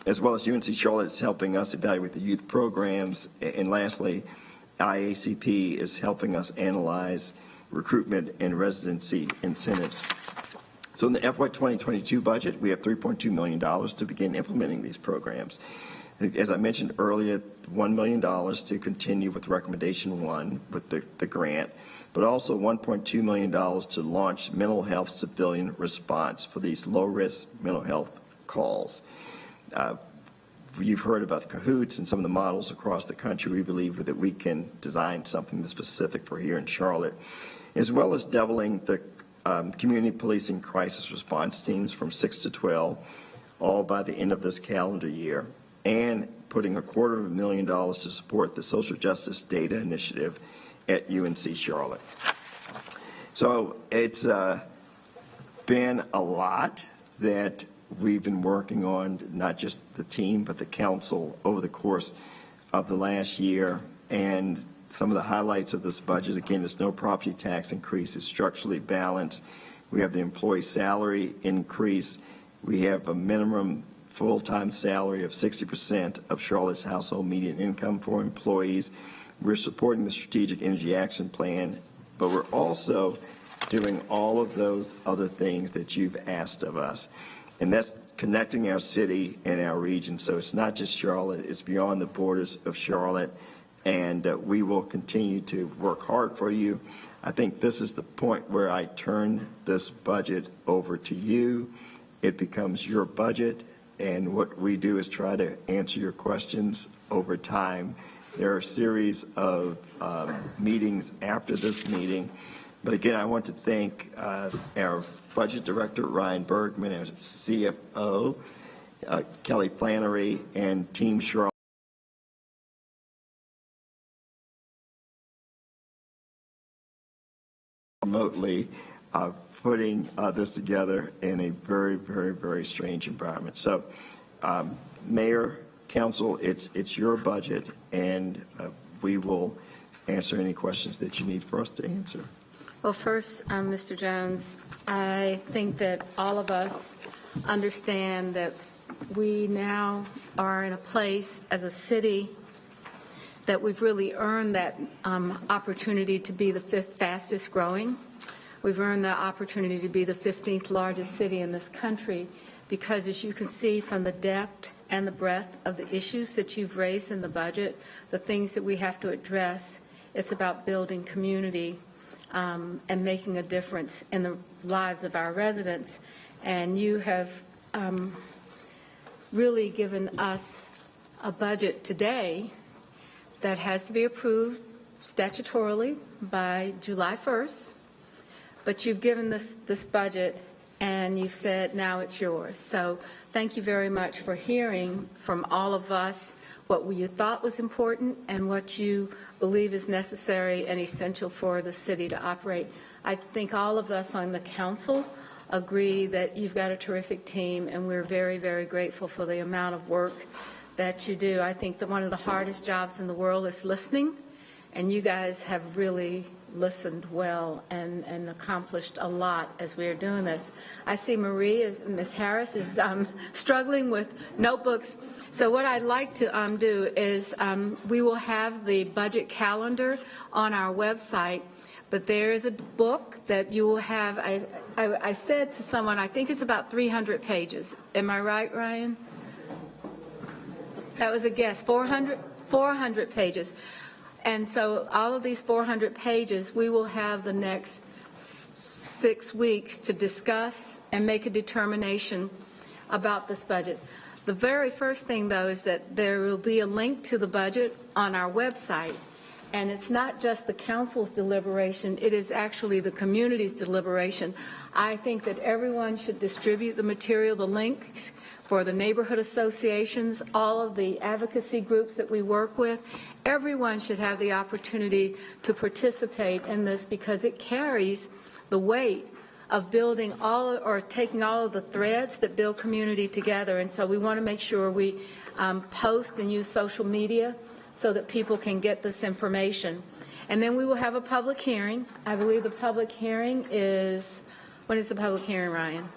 as well as UNC Charlotte is helping us evaluate the youth programs. And lastly, IACP is helping us analyze recruitment and residency incentives. So in the FY2022 budget, we have $3.2 million to begin implementing these programs. As I mentioned earlier, $1 million to continue with recommendation 1 with the grant, but also $1.2 million to launch mental health civilian response for these low-risk mental health calls. You've heard about the Cahoots and some of the models across the country. We believe that we can design something that's specific for here in Charlotte, as well as doubling the community policing crisis response teams from 6 to 12, all by the end of this calendar year, and putting $250,000 to support the Social Justice Data Initiative at UNC Charlotte. So it's been a lot that we've been working on, not just the team, but the council over the course of the last year. And some of the highlights of this budget, again, there's no property tax increase. It's structurally balanced. We have the employee salary increase. We have a minimum full-time salary of 60% of Charlotte's household median income for employees. We're supporting the Strategic Energy Action Plan, but we're also doing all of those other things that you've asked of us. And that's connecting our city and our region. So it's not just Charlotte, it's beyond the borders of Charlotte. And we will continue to work hard for you. I think this is the point where I turn this budget over to you. It becomes your budget. And what we do is try to answer your questions over time. There are a series of meetings after this meeting. But again, I want to thank our Budget Director, Ryan Bergman, our CFO, Kelly Flannery, and Team Charlotte. Remotely putting this together in a very, very, very strange environment. So, Mayor, council, it's your budget, and we will answer any questions that you need for us to answer. Well, first, Mr. Jones, I think that all of us understand that we now are in a place as a city that we've really earned that opportunity to be the 5th fastest growing. We've earned the opportunity to be the 15th largest city in this country because, as you can see from the depth and the breadth of the issues that you've raised in the budget, the things that we have to address, it's about building community and making a difference in the lives of our residents. And you have really given us a budget today that has to be approved statutorily by July 1st, but you've given this budget and you've said now it's yours. So thank you very much for hearing from all of us what you thought was important and what you believe is necessary and essential for the city to operate. I think all of us on the council agree that you've got a terrific team, and we're very, very grateful for the amount of work that you do. I think that one of the hardest jobs in the world is listening, and you guys have really listened well and accomplished a lot as we are doing this. I see Ms. Harris is struggling with notebooks. So what I'd like to do is we will have the budget calendar on our website, but there is a book that you will have. I said to someone, I think it's about 300 pages. Am I right, Ryan? That was a guess. 400 pages. And so all of these 400 pages, we will have the next 6 weeks to discuss and make a determination about this budget. The very first thing, though, is that there will be a link to the budget on our website. And it's not just the council's deliberation, it is actually the community's deliberation. I think that everyone should distribute the material, the links for the neighborhood associations, all of the advocacy groups that we work with. Everyone should have the opportunity to participate in this because it carries the weight of building all or taking all of the threads that build community together. And so we want to make sure we post and use social media so that people can get this information. And then we will have a public hearing. I believe the public hearing is, when is the public hearing, Ryan?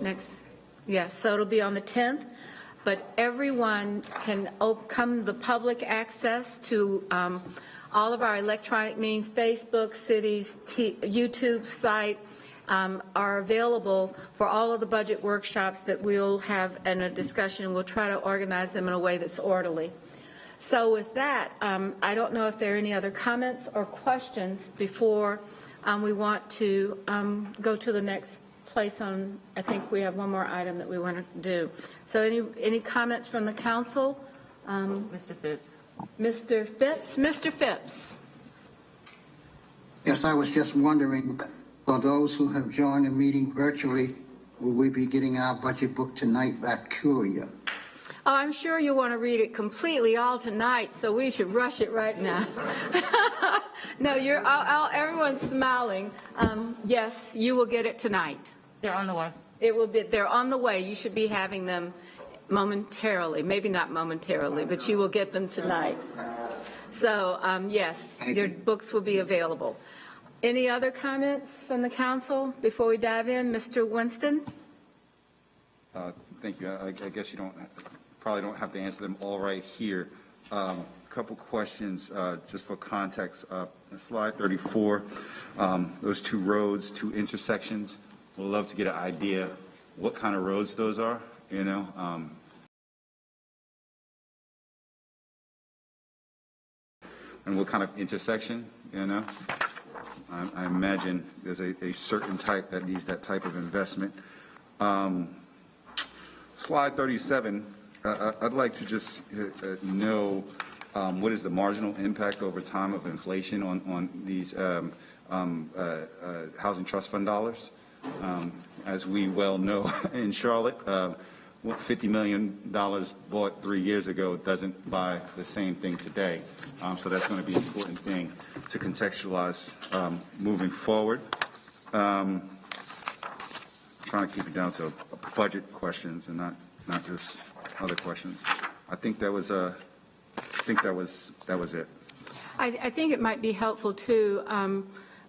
Next, yes, so it'll be on the 10th, but everyone can come the public access to all of our electronic means, Facebook, cities, YouTube site, are available for all of the budget workshops that we'll have in a discussion. We'll try to organize them in a way that's orderly. So with that, I don't know if there are any other comments or questions before we want to go to the next place on. I think we have one more item that we want to do. So any comments from the council? Mr. Phipps. Mr. Phipps? Mr. Phipps. Yes, I was just wondering, for those who have joined the meeting virtually, will we be getting our budget book tonight by courier? Oh, I'm sure you want to read it completely all tonight, so we should rush it right now. No, everyone's smiling. Yes, you will get it tonight. They're on the way. They're on the way. You should be having them momentarily, maybe not momentarily, but you will get them tonight. So, yes, your books will be available. Any other comments from the council before we dive in? Mr. Winston? Thank you. I guess you probably don't have to answer them all right here. A couple questions just for context. Slide 34, those two roads, two intersections. We'd love to get an idea what kind of roads those are, you know. And what kind of intersection, you know. I imagine there's a certain type that needs that type of investment. Slide 37, I'd like to just know what is the marginal impact over time of inflation on these housing trust fund dollars. As we well know in Charlotte, $50 million bought 3 years ago doesn't buy the same thing today. So that's going to be an important thing to contextualize moving forward. Trying to keep it down to budget questions and not just other questions. I think that was it. I think it might be helpful too,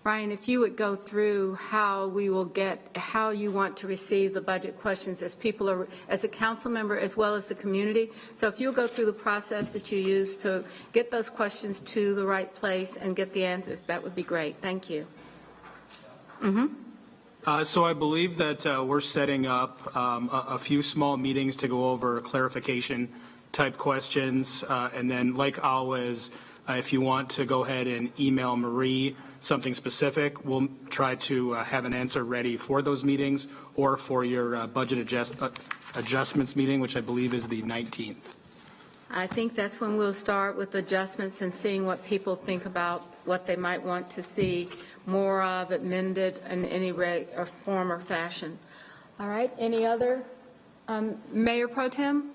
Ryan, if you would go through how you want to receive the budget questions as people are, as a council member as well as the community. So if you'll go through the process that you use to get those questions to the right place and get the answers, that would be great. Thank you. So I believe that we're setting up a few small meetings to go over clarification type questions. And then like always, if you want to go ahead and email Marie something specific, we'll try to have an answer ready for those meetings or for your budget adjustments meeting, which I believe is the 19th. I think that's when we'll start with adjustments and seeing what people think about what they might want to see more of amended in any form or fashion. All right, any other? Mayor Pro Tem?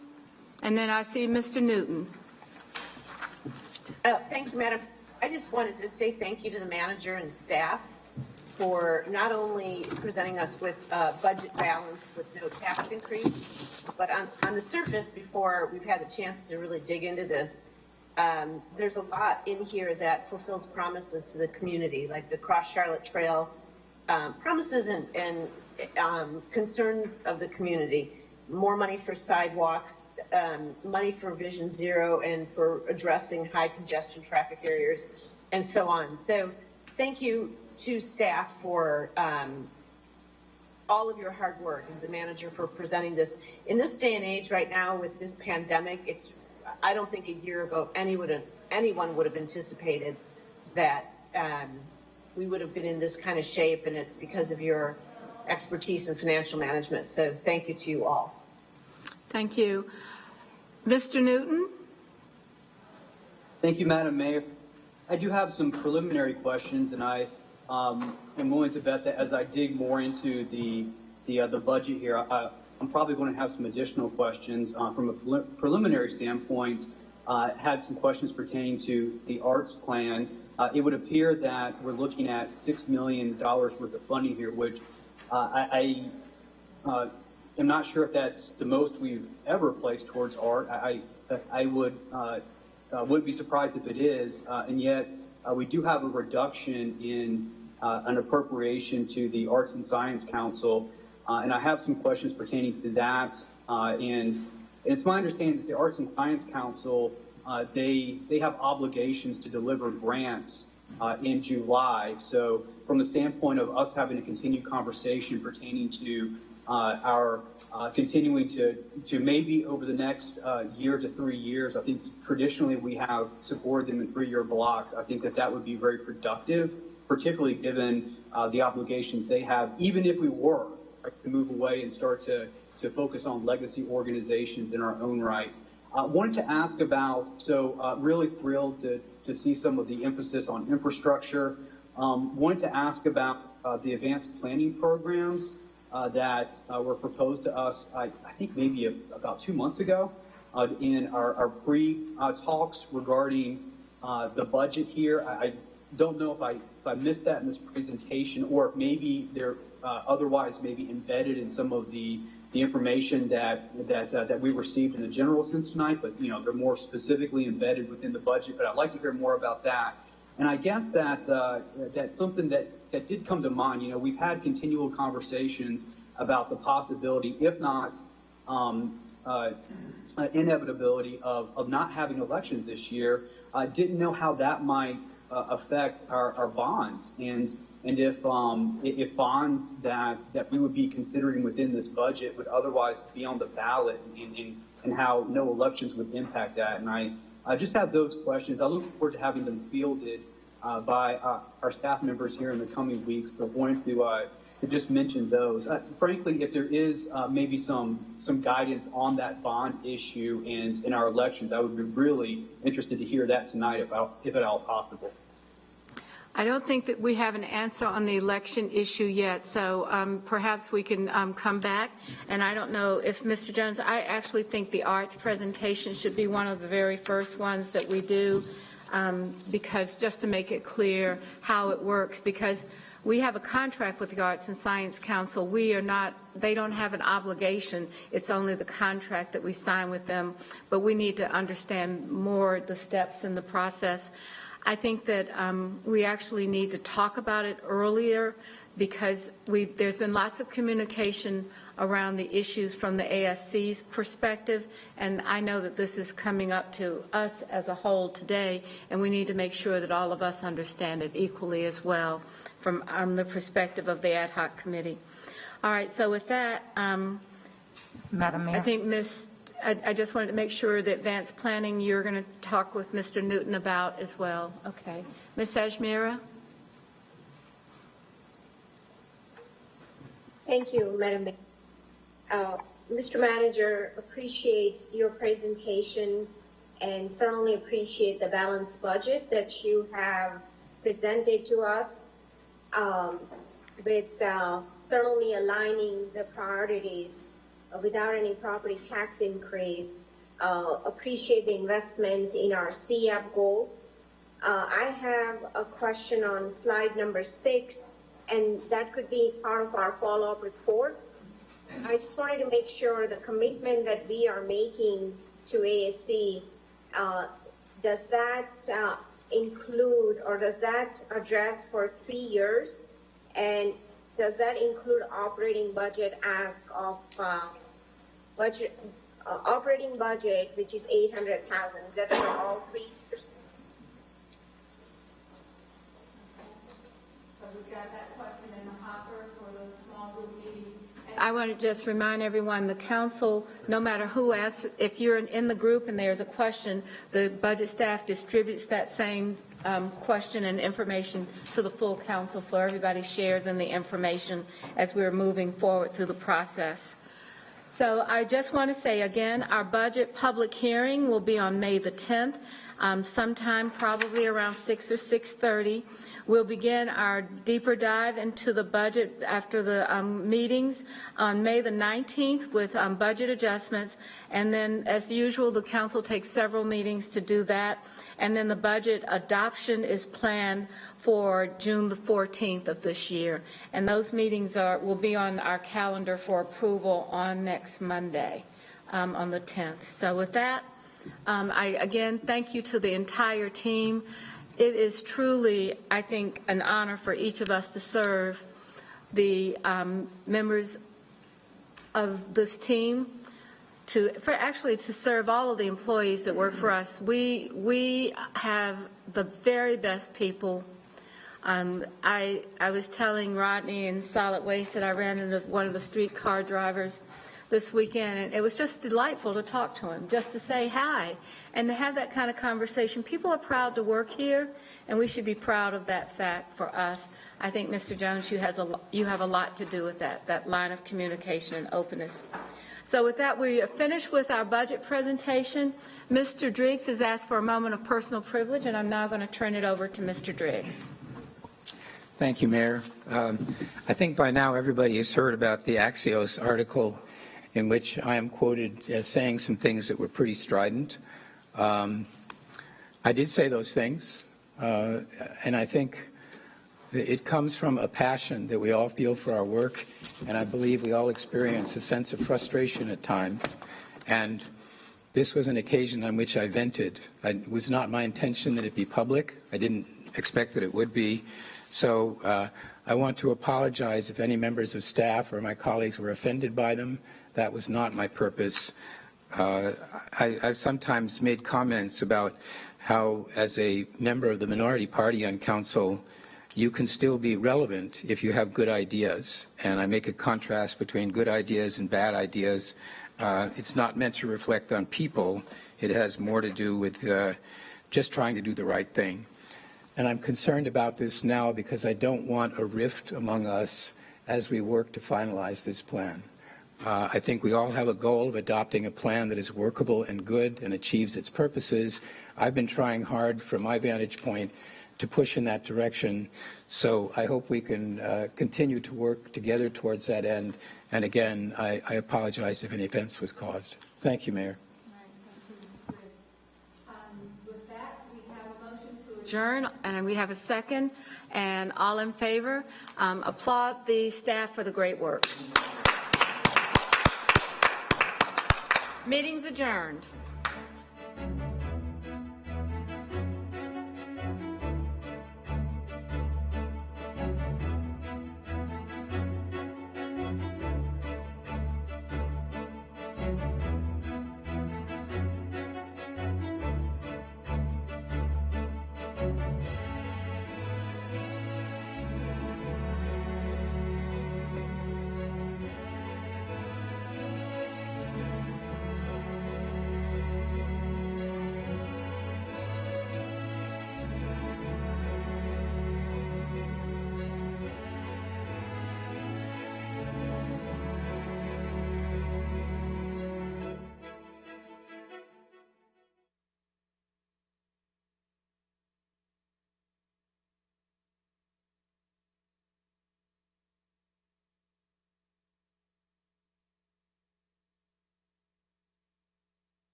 And then I see Mr. Newton. Thank you, Madam. I just wanted to say thank you to the manager and staff for not only presenting us with a budget balance with no tax increase, but on the surface, before we've had the chance to really dig into this, there's a lot in here that fulfills promises to the community, like the Cross Charlotte Trail, promises and concerns of the community. More money for sidewalks, money for Vision Zero, and for addressing high congestion traffic areas, and so on. So thank you to staff for all of your hard work, and the manager for presenting this. In this day and age right now with this pandemic, I don't think a year ago anyone would have anticipated that we would have been in this kind of shape, and it's because of your expertise in financial management. So thank you to you all. Thank you. Mr. Newton? Thank you, Madam Mayor. I do have some preliminary questions, and I am willing to bet that as I dig more into the budget here, I'm probably going to have some additional questions from a preliminary standpoint. Had some questions pertaining to the arts plan. It would appear that we're looking at $6 million worth of funding here, which I am not sure if that's the most we've ever placed towards art. I would be surprised if it is, and yet we do have a reduction in an appropriation to the Arts and Science Council, and I have some questions pertaining to that. And it's my understanding that the Arts and Science Council, they have obligations to deliver grants in July. So from the standpoint of us having a continued conversation pertaining to our continuing to maybe over the next year to 3 years, I think traditionally we have supported them in 3-year blocks. I think that would be very productive, particularly given the obligations they have, even if we were to move away and start to focus on legacy organizations in our own right. Wanted to ask about, so really thrilled to see some of the emphasis on infrastructure. Wanted to ask about the advanced planning programs that were proposed to us, I think maybe about 2 months ago in our pre-talks regarding the budget here. I don't know if I missed that in this presentation, or if maybe they're otherwise maybe embedded in some of the information that we received in the general sense tonight, but they're more specifically embedded within the budget. But I'd like to hear more about that. And I guess that's something that did come to mind. We've had continual conversations about the possibility, if not inevitability, of not having elections this year. Didn't know how that might affect our bonds, and if bonds that we would be considering within this budget would otherwise be on the ballot, and how no elections would impact that. And I just have those questions. I look forward to having them fielded by our staff members here in the coming weeks, but wanted to just mention those. Frankly, if there is maybe some guidance on that bond issue and in our elections, I would be really interested to hear that tonight, if at all possible. I don't think that we have an answer on the election issue yet, so perhaps we can come back. And I don't know if Mr. Jones, I actually think the arts presentation should be one of the very first ones that we do. because just to make it clear how it works, because we have a contract with the Arts and Science Council. They don't have an obligation. It's only the contract that we sign with them, but we need to understand more the steps in the process. I think that we actually need to talk about it earlier because there's been lots of communication around the issues from the ASC's perspective, and I know that this is coming up to us as a whole today, and we need to make sure that all of us understand it equally as well from the perspective of the ad hoc committee. All right, so with that, Madam Mayor. I think I just wanted to make sure that advanced planning you're going to talk with Mr. Newton about as well. Okay. Ms. Ajmira? Thank you, Madam Mayor. Mr. Manager, appreciate your presentation and certainly appreciate the balanced budget that you have presented to us with certainly aligning the priorities without any property tax increase. Appreciate the investment in our CAP goals. I have a question on slide number 6, and that could be part of our follow-up report. I just wanted to make sure the commitment that we are making to ASC, does that include or does that address for 3 years? And does that include operating budget ask of operating budget, which is $800,000? Is that for all 3 years? So we've got that question in the hopper for those small group meetings. I want to just remind everyone, the council, no matter who asks, if you're in the group and there's a question, the budget staff distributes that same question and information to the full council, so everybody shares in the information as we're moving forward through the process. So I just want to say again, our budget public hearing will be on May the 10th, sometime probably around 6 or 6:30. We'll begin our deeper dive into the budget after the meetings on May the 19th with budget adjustments. And then, as usual, the council takes several meetings to do that. And then the budget adoption is planned for June the 14th of this year. And those meetings will be on our calendar for approval on next Monday, on the 10th. So with that, I again thank you to the entire team. It is truly, I think, an honor for each of us to serve the members of this team, to serve all of the employees that work for us. We have the very best people. I was telling Rodney in Solid Waste that I ran into one of the streetcar drivers this weekend, and it was just delightful to talk to him, just to say hi, and to have that kind of conversation. People are proud to work here, and we should be proud of that fact for us. I think, Mr. Jones, you have a lot to do with that line of communication and openness. So with that, we are finished with our budget presentation. Mr. Driggs has asked for a moment of personal privilege, and I'm now going to turn it over to Mr. Driggs. Thank you, Mayor. I think by now everybody has heard about the Axios article in which I am quoted as saying some things that were pretty strident. I did say those things, and I think it comes from a passion that we all feel for our work, and I believe we all experience a sense of frustration at times. And this was an occasion on which I vented. It was not my intention that it be public. I didn't expect that it would be. So I want to apologize if any members of staff or my colleagues were offended by them. That was not my purpose. I've sometimes made comments about how, as a member of the minority party on council, you can still be relevant if you have good ideas. And I make a contrast between good ideas and bad ideas. It's not meant to reflect on people. It has more to do with just trying to do the right thing. And I'm concerned about this now because I don't want a rift among us as we work to finalize this plan. I think we all have a goal of adopting a plan that is workable and good and achieves its purposes. I've been trying hard from my vantage point to push in that direction. So I hope we can continue to work together towards that end. And again, I apologize if any offense was caused. Thank you, Mayor. With that, we have a motion adjourn, and we have a second, and all in favor, applaud the staff for the great work. Meeting's adjourned.